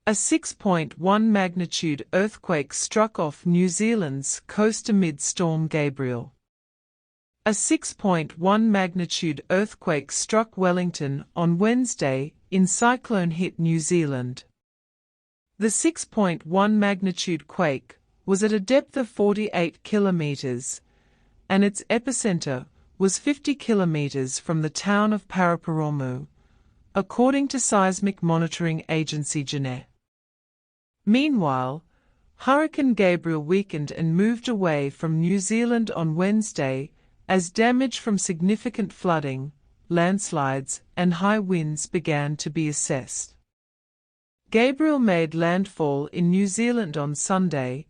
A 6.1 magnitude earthquake struck off New Zealand's coast amid Storm Gabriel. A 6.1 magnitude earthquake struck Wellington on Wednesday in cyclone-hit New Zealand. The 6.1 magnitude quake was at a depth of 48 kilometers, and its epicentre was 50 kilometers from the town of Paraphrase, according to seismic monitoring agency Genet. Meanwhile, Hurricane Gabriel weakened and moved away from New Zealand on Wednesday as damage from significant flooding, landslides, and high winds began to be assessed. Gabriel made landfall in New Zealand on Sunday,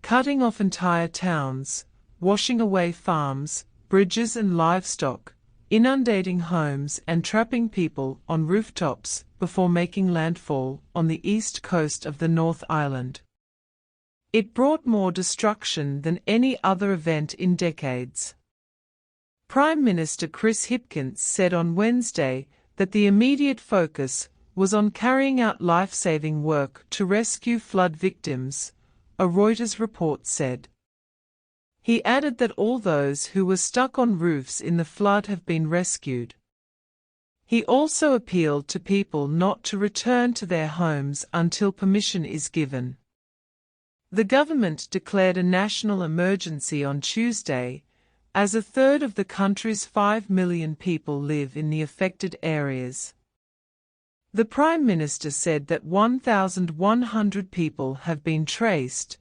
cutting off entire towns, washing away farms, bridges and livestock, inundating homes and trapping people on rooftops before making landfall on the east coast of the North Island. It brought more destruction than any other event in decades. Prime Minister Chris Hipkins said on Wednesday that the immediate focus was on carrying out life-saving work to rescue flood victims, a Reuters report said. He added that all those who were stuck on roofs in the flood have been rescued. He also appealed to people not to return to their homes until permission is given. The government declared a national emergency on Tuesday, as a third of the country's 5 million people live in the affected areas. The Prime Minister said that 1,100 people have been traced,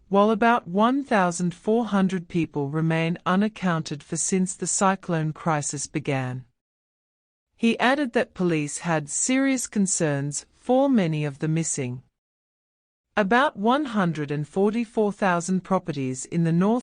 while about 1,400 people remain unaccounted for since the cyclone crisis began. He added that police had serious concerns for many of the missing. About 144,000 properties in the North